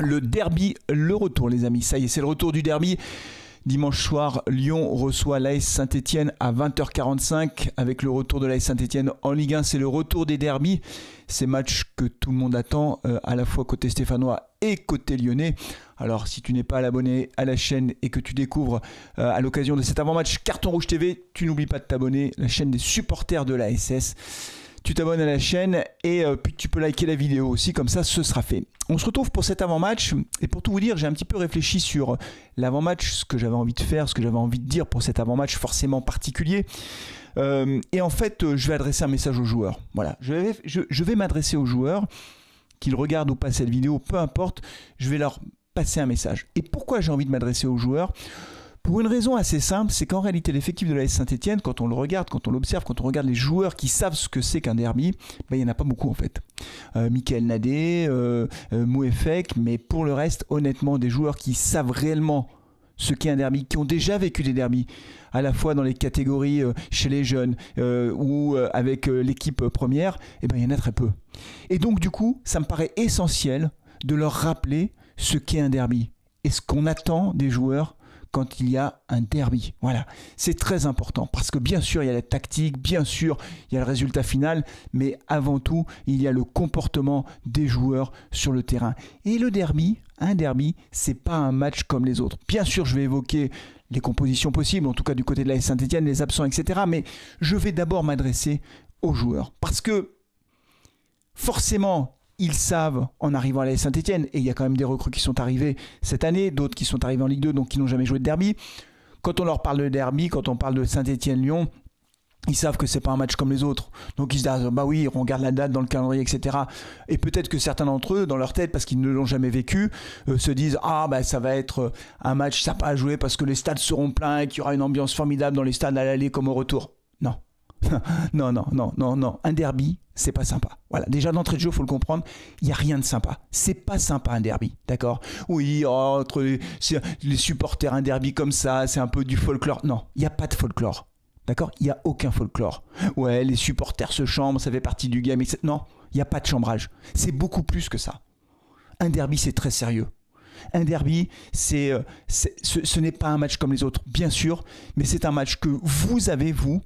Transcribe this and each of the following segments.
Le derby, le retour les amis, ça y est, c'est le retour du derby. Dimanche soir, Lyon reçoit l'AS Saint-Etienne à 20h45 avec le retour de l'AS Saint-Etienne en Ligue 1. C'est le retour des derbys, ces matchs que tout le monde attend, à la fois côté stéphanois et côté lyonnais. Alors si tu n'es pas abonné à la chaîne et que tu découvres à l'occasion de cet avant-match Carton Rouge TV, tu n'oublies pas de t'abonner, la chaîne des supporters de l'ASS. Tu t'abonnes à la chaîne et puis tu peux liker la vidéo aussi, comme ça ce sera fait. On se retrouve pour cet avant-match et pour tout vous dire, j'ai un petit peu réfléchi sur l'avant-match, ce que j'avais envie de faire, ce que j'avais envie de dire pour cet avant-match forcément particulier. Et en fait, je vais adresser un message aux joueurs. Voilà, je vais m'adresser aux joueurs, qu'ils regardent ou pas cette vidéo, peu importe, je vais leur passer un message. Et pourquoi j'ai envie de m'adresser aux joueurs ? Pour une raison assez simple, c'est qu'en réalité l'effectif de l'AS Saint-Etienne, quand on le regarde, quand on l'observe, quand on regarde les joueurs qui savent ce que c'est qu'un derby, il n'y en a pas beaucoup en fait. Michael Nadé, Mouefek, mais pour le reste, honnêtement, des joueurs qui savent réellement ce qu'est un derby, qui ont déjà vécu des derbys, à la fois dans les catégories chez les jeunes ou avec l'équipe première, il y en a très peu. Et donc du coup, ça me paraît essentiel de leur rappeler ce qu'est un derby et ce qu'on attend des joueurs quand il y a un derby. Voilà, c'est très important parce que bien sûr il y a la tactique, bien sûr il y a le résultat final, mais avant tout il y a le comportement des joueurs sur le terrain. Et le derby, un derby, c'est pas un match comme les autres. Bien sûr je vais évoquer les compositions possibles, en tout cas du côté de l'AS Saint-Etienne, les absents, etc. Mais je vais d'abord m'adresser aux joueurs parce que forcément ils savent en arrivant à l'AS Saint-Etienne, et il y a quand même des recrues qui sont arrivés cette année, d'autres qui sont arrivés en Ligue 2, donc qui n'ont jamais joué de derby. Quand on leur parle de derby, quand on parle de Saint-Etienne-Lyon, ils savent que c'est pas un match comme les autres. Donc ils se disent, bah oui, on regarde la date dans le calendrier, etc. Et peut-être que certains d'entre eux, dans leur tête, parce qu'ils ne l'ont jamais vécu, se disent, ça va être un match sympa à jouer parce que les stades seront pleins et qu'il y aura une ambiance formidable dans les stades à l'aller comme au retour. Non. Non. Un derby, c'est pas sympa. Voilà. Déjà d'entrée de jeu, il faut le comprendre, il n'y a rien de sympa. C'est pas sympa un derby, d'accord ? Oui, entre les supporters, un derby comme ça, c'est un peu du folklore. Non, il n'y a pas de folklore. D'accord ? Il n'y a aucun folklore. Ouais, les supporters se chambrent, ça fait partie du game, etc. Non, il n'y a pas de chambrage. C'est beaucoup plus que ça. Un derby, c'est très sérieux. Un derby, ce n'est pas un match comme les autres, bien sûr, mais c'est un match que vous avez, vous,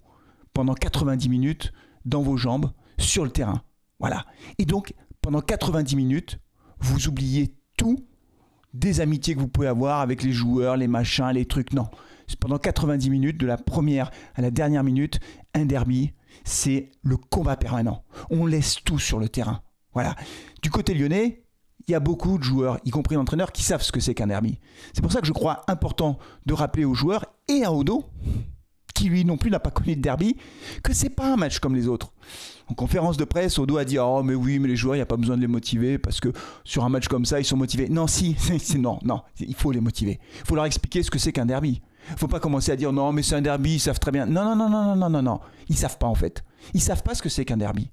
pendant 90 minutes, dans vos jambes, sur le terrain. Voilà. Et donc, pendant 90 minutes, vous oubliez tout des amitiés que vous pouvez avoir avec les joueurs, les machins, les trucs. Non. Pendant 90 minutes, de la première à la dernière minute, un derby, c'est le combat permanent. On laisse tout sur le terrain. Voilà. Du côté lyonnais, il y a beaucoup de joueurs, y compris l'entraîneur, qui savent ce que c'est qu'un derby. C'est pour ça que je crois important de rappeler aux joueurs et à Odo, qui lui non plus n'a pas connu de derby, que c'est pas un match comme les autres. En conférence de presse, Odo a dit « Oh mais oui, mais les joueurs, il n'y a pas besoin de les motiver parce que sur un match comme ça, ils sont motivés. » Non, non, il faut les motiver. Il faut leur expliquer ce que c'est qu'un derby. Il ne faut pas commencer à dire « Non, mais c'est un derby, ils savent très bien. » Non. Ils ne savent pas en fait. Ils ne savent pas ce que c'est qu'un derby.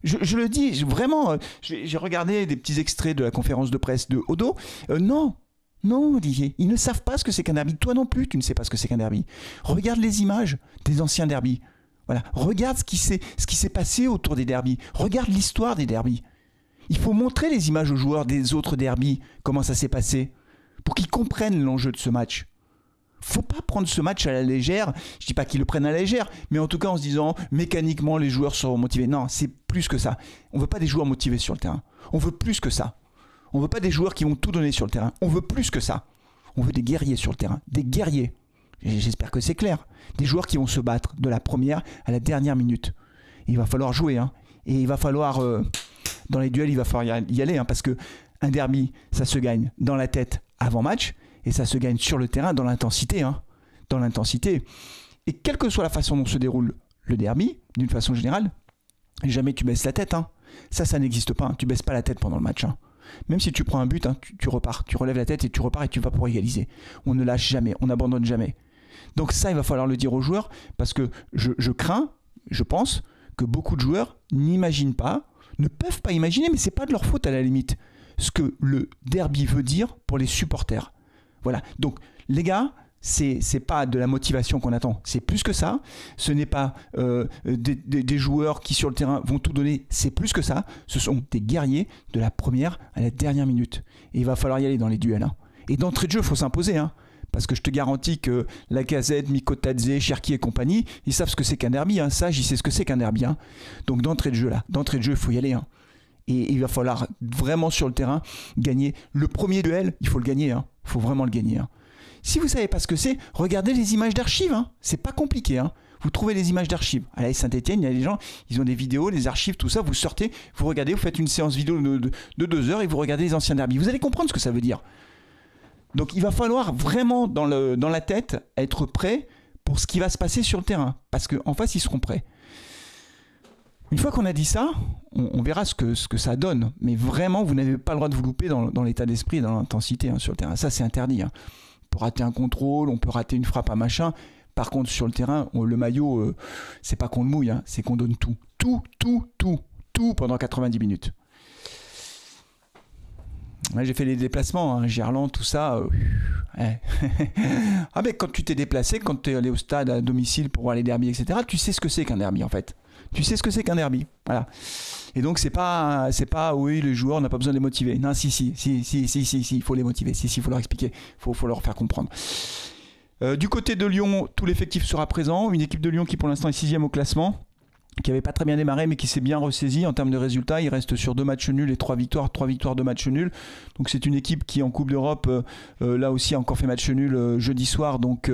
Je le dis, vraiment, j'ai regardé des petits extraits de la conférence de presse de Odo. Non, Olivier, ils ne savent pas ce que c'est qu'un derby. Toi non plus, tu ne sais pas ce que c'est qu'un derby. Regarde les images des anciens derbys. Voilà. Regarde ce qui s'est passé autour des derbys. Regarde l'histoire des derbys. Il faut montrer les images aux joueurs des autres derbys, comment ça s'est passé, pour qu'ils comprennent l'enjeu de ce match. Faut pas prendre ce match à la légère. Je dis pas qu'ils le prennent à la légère, mais en tout cas en se disant mécaniquement les joueurs seront motivés. Non, c'est plus que ça. On veut pas des joueurs motivés sur le terrain. On veut plus que ça. On veut pas des joueurs qui vont tout donner sur le terrain. On veut plus que ça. On veut des guerriers sur le terrain. Des guerriers. J'espère que c'est clair. Des joueurs qui vont se battre de la première à la dernière minute. Et il va falloir jouer. Et il va falloir... dans les duels, il va falloir y aller. Parce que un derby, ça se gagne dans la tête avant match. Et ça se gagne sur le terrain dans l'intensité. Dans l'intensité. Et quelle que soit la façon dont se déroule le derby, d'une façon générale, jamais tu baisses la tête. Ça n'existe pas. Tu baisses pas la tête pendant le match. Même si tu prends un but, tu repars, tu relèves la tête et tu repars et tu vas pour égaliser. On ne lâche jamais, on n'abandonne jamais. Donc ça, il va falloir le dire aux joueurs parce que je crains, je pense que beaucoup de joueurs n'imaginent pas, ne peuvent pas imaginer, mais c'est pas de leur faute à la limite, ce que le derby veut dire pour les supporters. Voilà. Donc les gars, c'est pas de la motivation qu'on attend, c'est plus que ça. Ce n'est pas des joueurs qui sur le terrain vont tout donner, c'est plus que ça. Ce sont des guerriers de la première à la dernière minute. Et il va falloir y aller dans les duels. Hein. Et d'entrée de jeu, il faut s'imposer. Hein. Parce que je te garantis que Lacazette, Mikotadze, Cherki et compagnie, ils savent ce que c'est qu'un derby. Hein. Ça, j'y sais ce que c'est qu'un derby. Hein. Donc d'entrée de jeu, il faut y aller. Hein. Et il va falloir vraiment sur le terrain gagner. Le premier duel, il faut le gagner. Hein. Il faut vraiment le gagner. Hein. Si vous ne savez pas ce que c'est, regardez les images d'archives. Hein. C'est pas compliqué. Hein. Vous trouvez les images d'archives. À la Saint-Etienne, il y a des gens, ils ont des vidéos, les archives, tout ça. Vous sortez, vous regardez, vous faites une séance vidéo de 2 heures et vous regardez les anciens derbys. Vous allez comprendre ce que ça veut dire. Donc il va falloir vraiment dans la tête être prêt pour ce qui va se passer sur le terrain. Parce qu'en face, ils seront prêts. Une fois qu'on a dit ça, on verra ce que ça donne. Mais vraiment, vous n'avez pas le droit de vous louper dans l'état d'esprit et dans l'intensité sur le terrain. Ça, c'est interdit. Hein. On peut rater un contrôle, on peut rater une frappe à machin. Par contre, sur le terrain, le maillot, c'est pas qu'on le mouille, hein, c'est qu'on donne tout. Tout pendant 90 minutes. Ouais, j'ai fait les déplacements, hein, Gerland, tout ça. Ouais. Ah, mais quand tu t'es déplacé, quand tu es allé au stade à domicile pour voir les derbys, etc., tu sais ce que c'est qu'un derby, en fait. Tu sais ce que c'est qu'un derby. Voilà. Et donc, c'est pas, oui, les joueurs, on n'a pas besoin de les motiver. Non, si, il faut les motiver. Il faut leur expliquer. Il faut leur faire comprendre. Du côté de Lyon, tout l'effectif sera présent. Une équipe de Lyon qui, pour l'instant, est 6e au classement, qui n'avait pas très bien démarré, mais qui s'est bien ressaisi en termes de résultats. Il reste sur 2 matchs nuls et 3 victoires, 2 matchs nuls. Donc c'est une équipe qui, en Coupe d'Europe, là aussi a encore fait match nul jeudi soir, donc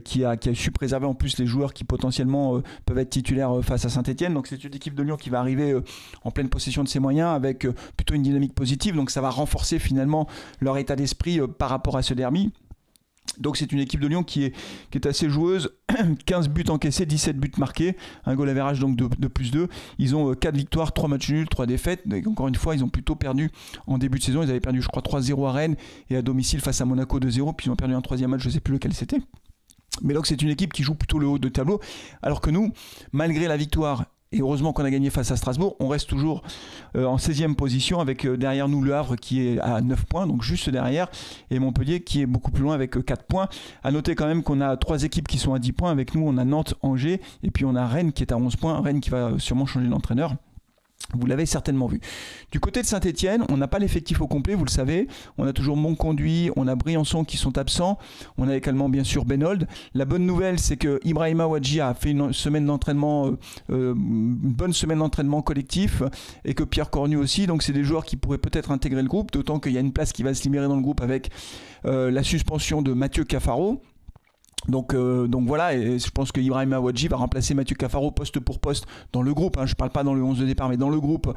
qui a su préserver en plus les joueurs qui potentiellement peuvent être titulaires face à Saint-Etienne. Donc c'est une équipe de Lyon qui va arriver en pleine possession de ses moyens, avec plutôt une dynamique positive. Donc ça va renforcer finalement leur état d'esprit par rapport à ce derby. Donc c'est une équipe de Lyon qui est assez joueuse, 15 buts encaissés, 17 buts marqués, un goal average donc de plus 2. Ils ont 4 victoires, 3 matchs nuls, 3 défaites. Et encore une fois, ils ont plutôt perdu en début de saison. Ils avaient perdu, je crois, 3-0 à Rennes et à domicile face à Monaco 2-0. Puis ils ont perdu un 3e match, je ne sais plus lequel c'était. Mais donc c'est une équipe qui joue plutôt le haut de tableau. Alors que nous, malgré la victoire, et heureusement qu'on a gagné face à Strasbourg, on reste toujours en 16e position avec derrière nous Le Havre qui est à 9 points, donc juste derrière, et Montpellier qui est beaucoup plus loin avec 4 points. À noter quand même qu'on a 3 équipes qui sont à 10 points. Avec nous, on a Nantes, Angers, et puis on a Rennes qui est à 11 points. Rennes qui va sûrement changer d'entraîneur. Vous l'avez certainement vu. Du côté de Saint-Etienne, on n'a pas l'effectif au complet, vous le savez. On a toujours Monconduit, on a Briançon qui sont absents. On a également bien sûr Benold. La bonne nouvelle, c'est que Ibrahima Ouadji a fait une semaine d'entraînement, une bonne semaine d'entraînement collectif, et que Pierre Cornu aussi. Donc c'est des joueurs qui pourraient peut-être intégrer le groupe, d'autant qu'il y a une place qui va se libérer dans le groupe avec la suspension de Mathieu Cafaro. Donc voilà, et je pense que Ibrahima Ouadji va remplacer Mathieu Cafaro poste pour poste dans le groupe. Hein. Je ne parle pas dans le 11 de départ, mais dans le groupe.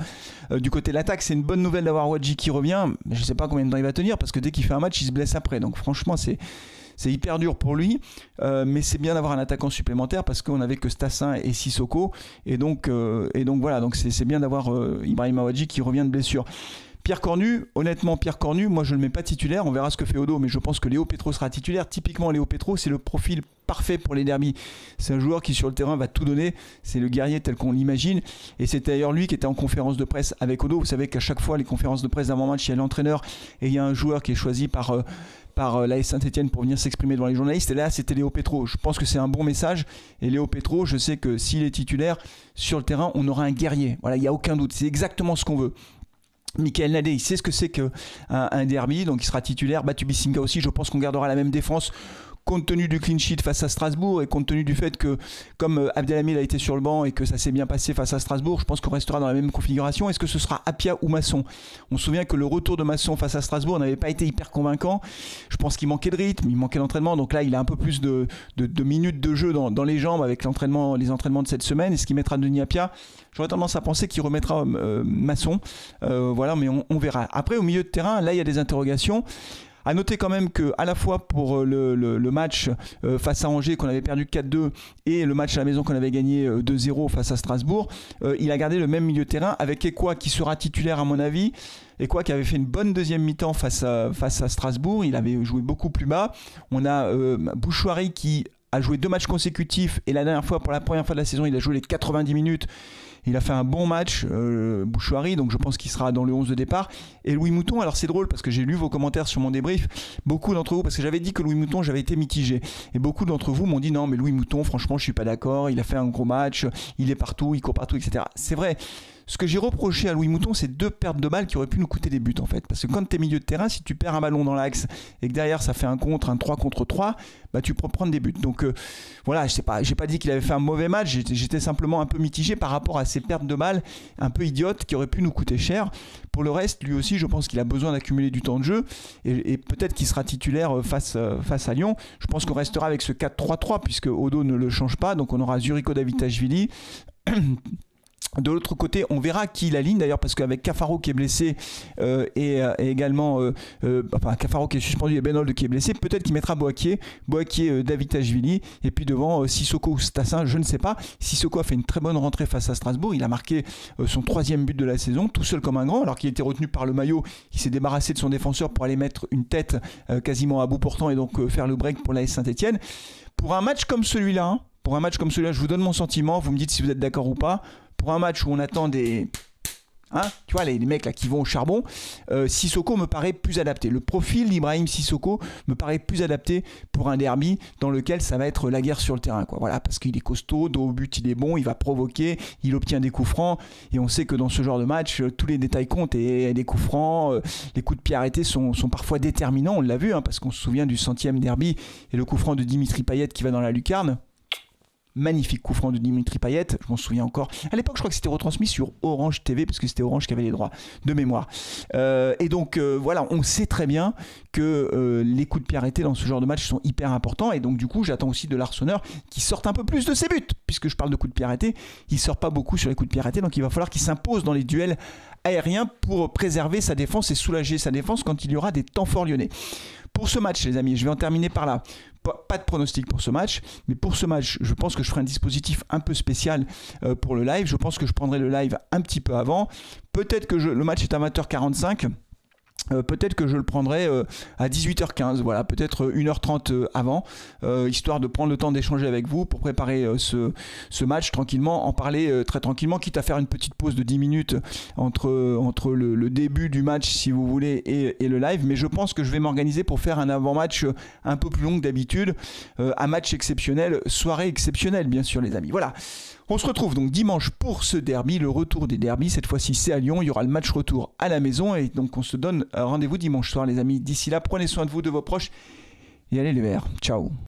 Du côté de l'attaque, c'est une bonne nouvelle d'avoir Ouadji qui revient. Mais je ne sais pas combien de temps il va tenir, parce que dès qu'il fait un match, il se blesse après. Donc franchement, c'est hyper dur pour lui. Mais c'est bien d'avoir un attaquant supplémentaire, parce qu'on n'avait que Stassin et Sissoko. Et donc voilà, donc c'est bien d'avoir Ibrahima Ouadji qui revient de blessure. Pierre Cornu, honnêtement, moi je ne le mets pas titulaire, on verra ce que fait Odo, mais je pense que Léo Petro sera titulaire. Typiquement, Léo Petro, c'est le profil parfait pour les derbys. C'est un joueur qui sur le terrain va tout donner, c'est le guerrier tel qu'on l'imagine, et c'est d'ailleurs lui qui était en conférence de presse avec Odo. Vous savez qu'à chaque fois, les conférences de presse d'avant-match, il y a l'entraîneur et il y a un joueur qui est choisi par l'AS Saint-Etienne pour venir s'exprimer devant les journalistes, et là c'était Léo Petro. Je pense que c'est un bon message, et Léo Petro, je sais que s'il est titulaire, sur le terrain, on aura un guerrier. Voilà, il n'y a aucun doute, c'est exactement ce qu'on veut. Michael Nadé, il sait ce que c'est qu'un derby, donc il sera titulaire. Batu Bissinga aussi, je pense qu'on gardera la même défense compte tenu du clean sheet face à Strasbourg, et compte tenu du fait que, comme Abdelhamid a été sur le banc et que ça s'est bien passé face à Strasbourg, je pense qu'on restera dans la même configuration. Est-ce que ce sera Apia ou Masson? On se souvient que le retour de Masson face à Strasbourg n'avait pas été hyper convaincant. Je pense qu'il manquait de rythme, il manquait d'entraînement, donc là il a un peu plus de minutes de jeu dans les jambes avec les entraînements de cette semaine. Est-ce qu'il mettra Denis Apia? J'aurais tendance à penser qu'il remettra Masson, voilà, mais on verra. Après, au milieu de terrain, là il y a des interrogations. À noter quand même qu'à la fois pour le match face à Angers qu'on avait perdu 4-2 et le match à la maison qu'on avait gagné 2-0 face à Strasbourg, il a gardé le même milieu de terrain avec Ekwa qui sera titulaire à mon avis. Ekwa qui avait fait une bonne deuxième mi-temps face à Strasbourg, il avait joué beaucoup plus bas. On a Bouchouari qui a joué 2 matchs consécutifs et la dernière fois, pour la première fois de la saison, il a joué les 90 minutes. Il a fait un bon match, Bouchouari, donc je pense qu'il sera dans le 11 de départ. Et Louis Mouton, alors c'est drôle parce que j'ai lu vos commentaires sur mon débrief. Beaucoup d'entre vous, parce que j'avais dit que Louis Mouton, j'avais été mitigé. Et beaucoup d'entre vous m'ont dit non, mais Louis Mouton, franchement, je suis pas d'accord. Il a fait un gros match, il est partout, il court partout, etc. C'est vrai. Ce que j'ai reproché à Louis Mouton, c'est 2 pertes de balles qui auraient pu nous coûter des buts en fait. Parce que quand tu es milieu de terrain, si tu perds un ballon dans l'axe et que derrière ça fait un 3 contre 3, bah, tu peux prendre des buts. Donc voilà, j'ai pas dit qu'il avait fait un mauvais match, j'étais simplement un peu mitigé par rapport à ces pertes de balles un peu idiotes qui auraient pu nous coûter cher. Pour le reste, lui aussi, je pense qu'il a besoin d'accumuler du temps de jeu et peut-être qu'il sera titulaire face à Lyon. Je pense qu'on restera avec ce 4-3-3 puisque Odo ne le change pas, donc on aura Zuriko Davitashvili. De l'autre côté, on verra qui il aligne d'ailleurs parce qu'avec Cafaro qui est blessé et également Cafaro qui est suspendu et Benhold qui est blessé, peut-être qu'il mettra Boakier, Davitashvili et puis devant Sissoko ou Stassin, je ne sais pas. Sissoko a fait une très bonne rentrée face à Strasbourg, il a marqué son 3e but de la saison, tout seul comme un grand, alors qu'il était retenu par le maillot, il s'est débarrassé de son défenseur pour aller mettre une tête quasiment à bout portant et donc faire le break pour l'AS Saint-Etienne. Pour un match comme celui-là, je vous donne mon sentiment, vous me dites si vous êtes d'accord ou pas. Pour un match où on attend des... tu vois, les mecs là qui vont au charbon, Sissoko me paraît plus adapté. Le profil d'Ibrahim Sissoko me paraît plus adapté pour un derby dans lequel ça va être la guerre sur le terrain, quoi. Voilà, parce qu'il est costaud, dos au but il est bon, il va provoquer, il obtient des coups francs. Et on sait que dans ce genre de match, tous les détails comptent. Et les coups francs, les coups de pied arrêtés sont parfois déterminants. On l'a vu, parce qu'on se souvient du 100e derby et le coup franc de Dimitri Payet qui va dans la lucarne. Magnifique coup franc de Dimitri Payet, je m'en souviens encore. À l'époque, je crois que c'était retransmis sur Orange TV parce que c'était Orange qui avait les droits de mémoire. Et donc voilà, on sait très bien que les coups de pied arrêtés dans ce genre de match sont hyper importants. Et donc du coup, j'attends aussi de l'Arseneur qui sorte un peu plus de ses buts. Puisque je parle de coups de pied arrêtés, il sort pas beaucoup sur les coups de pied arrêtés. Donc il va falloir qu'il s'impose dans les duels aériens pour préserver sa défense et soulager sa défense quand il y aura des temps forts lyonnais. Pour ce match, les amis, je vais en terminer par là. Pas de pronostic pour ce match, mais pour ce match, je pense que je ferai un dispositif un peu spécial pour le live. Je pense que je prendrai le live un petit peu avant. Peut-être que le match est à 20h45. Peut-être que je le prendrai à 18h15, voilà, peut-être 1h30 avant, histoire de prendre le temps d'échanger avec vous pour préparer ce match tranquillement, en parler très tranquillement, quitte à faire une petite pause de 10 minutes entre le début du match, si vous voulez, et le live. Mais je pense que je vais m'organiser pour faire un avant-match un peu plus long que d'habitude, un match exceptionnel, soirée exceptionnelle, bien sûr, les amis. Voilà. On se retrouve donc dimanche pour ce derby, le retour des derbys. Cette fois-ci, c'est à Lyon. Il y aura le match retour à la maison. Et donc, on se donne rendez-vous dimanche soir, les amis. D'ici là, prenez soin de vous, de vos proches. Et allez les Verts. Ciao.